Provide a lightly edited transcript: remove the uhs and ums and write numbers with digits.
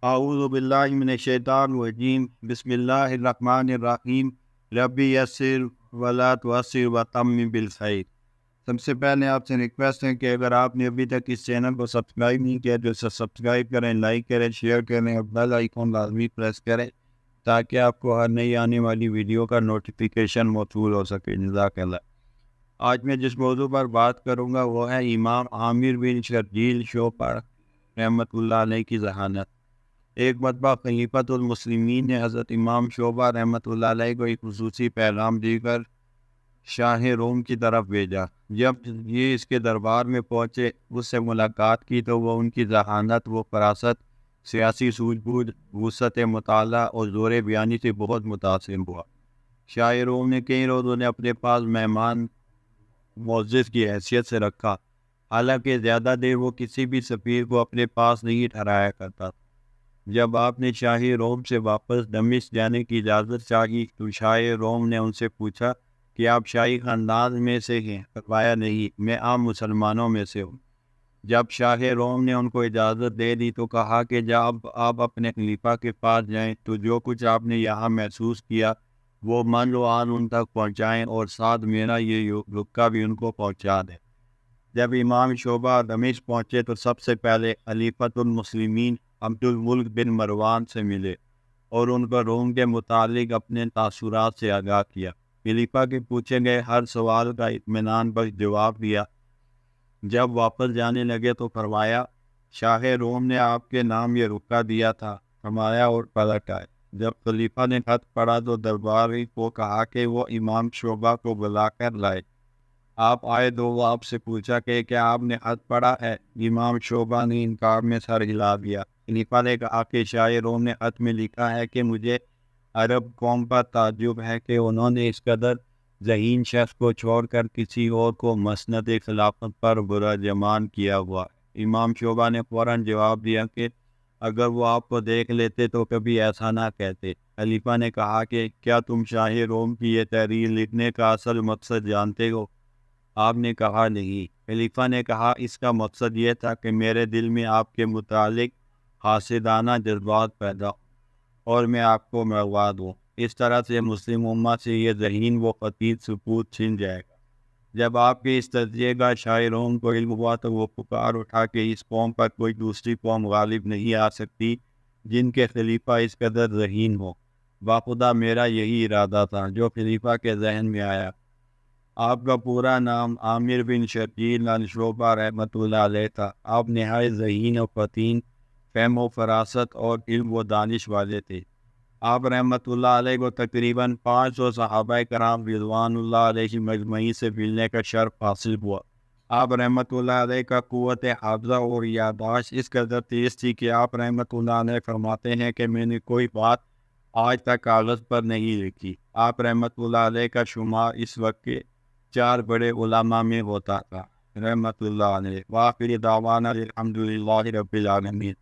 اعوذ باللہ من الشیطان الرجیم بسم اللہ الرحمن الرحیم ربی یسر ولا تعسر وتمم بالخیر۔ سب سے پہلے آپ سے ریکویسٹ ہے کہ اگر آپ نے ابھی تک اس چینل کو سبسکرائب نہیں کیا تو اسے سبسکرائب کریں، لائک کریں، شیئر کریں اور بیل آئیکن لازمی پریس کریں تاکہ آپ کو ہر نئی آنے والی ویڈیو کا نوٹیفیکیشن موصول ہو سکے۔ جزاک اللہ۔ آج میں جس موضوع پر بات کروں گا وہ ہے امام عامر بن شرحیل شعبہ رحمۃ اللہ علیہ کی ذہانت۔ ایک مرتبہ خلیفۃ المسلمین نے حضرت امام شعبہ رحمۃ اللہ علیہ کو ایک خصوصی پیغام دے کر شاہ روم کی طرف بھیجا۔ جب یہ اس کے دربار میں پہنچے، اس سے ملاقات کی تو وہ ان کی ذہانت و فراست، سیاسی سوجھ بوجھ، وسعت مطالعہ اور زور بیانی سے بہت متاثر ہوا۔ شاہ روم نے کئی روز انہیں اپنے پاس مہمان معزز کی حیثیت سے رکھا، حالانکہ زیادہ دیر وہ کسی بھی سفیر کو اپنے پاس نہیں ٹھہرایا کرتا۔ جب آپ نے شاہی روم سے واپس دمشق جانے کی اجازت چاہی تو شاہ روم نے ان سے پوچھا کہ آپ شاہی خاندان میں سے ہیں؟ فرمایا نہیں، میں عام مسلمانوں میں سے ہوں۔ جب شاہ روم نے ان کو اجازت دے دی تو کہا کہ جب آپ اپنے خلیفہ کے پاس جائیں تو جو کچھ آپ نے یہاں محسوس کیا وہ من و آن ان تک پہنچائیں اور ساتھ میرا یہ رکا بھی ان کو پہنچا دیں۔ جب امام شعبہ دمشق پہنچے تو سب سے پہلے خلیفۃ المسلمین عبد الملک بن مروان سے ملے اور ان کو روم کے متعلق اپنے تاثرات سے آگاہ کیا۔ خلیفہ کے پوچھے گئے ہر سوال کا اطمینان بخش جواب دیا۔ جب واپس جانے لگے تو فرمایا، شاہ روم نے آپ کے نام یہ رکا دیا تھا۔ فرمایا اور پلٹ آئے۔ جب خلیفہ نے خط پڑھا تو درباری کو کہا کہ وہ امام شعبہ کو بلا کر لائے۔ آپ آئے تو وہ آپ سے پوچھا کہ کیا آپ نے خط پڑھا ہے؟ امام شعبہ نے انکار میں سر ہلا دیا۔ خلیفہ نے کہا کہ شاہ روم نے خط میں لکھا ہے کہ مجھے عرب قوم پر تعجب ہے کہ انہوں نے اس قدر ذہین شخص کو چھوڑ کر کسی اور کو مسند خلافت پر برجمان کیا ہوا۔ امام شعبہ نے فوراً جواب دیا کہ اگر وہ آپ کو دیکھ لیتے تو کبھی ایسا نہ کہتے۔ خلیفہ نے کہا کہ کیا تم شاہ روم کی یہ تحریر لکھنے کا اصل مقصد جانتے ہو؟ آپ نے کہا نہیں۔ خلیفہ نے کہا اس کا مقصد یہ تھا کہ میرے دل میں آپ کے متعلق حاسدانہ جذبات پیدا ہوں اور میں آپ کو مروا دوں۔ اس طرح سے مسلم امت سے یہ ذہین و خطیر سکوت چھن جائے گا۔ جب آپ کے اس تجزیے کا شاہ روم کو علم ہوا تو وہ پکار اٹھا کہ اس قوم پر کوئی دوسری قوم غالب نہیں آ سکتی جن کے خلیفہ اس قدر ذہین ہو۔ باخدا میرا یہی ارادہ تھا جو خلیفہ کے ذہن میں آیا۔ آپ کا پورا نام عامر بن شرحیل شعبہ رحمۃ اللہ علیہ تھا۔ آپ نہایت ذہین و فطین، فہم و فراست اور علم و دانش والے تھے۔ آپ رحمۃ اللہ علیہ کو تقریباً 500 صحابہ کرام رضوان اللہ علیہ کی مجمعی سے ملنے کا شرف حاصل ہوا۔ آپ رحمۃ اللہ علیہ کا قوت حافظہ اور یادداشت اس قدر تیز تھی کہ آپ رحمۃ اللہ علیہ فرماتے ہیں کہ میں نے کوئی بات آج تک کاغذ پر نہیں لکھی۔ آپ رحمۃ اللہ علیہ کا شمار اس وقت کے 4 بڑے علماء میں ہوتا تھا۔ رحمۃ اللہ علیہ۔ وآخر دعوانا الحمد للہ رب العالمین۔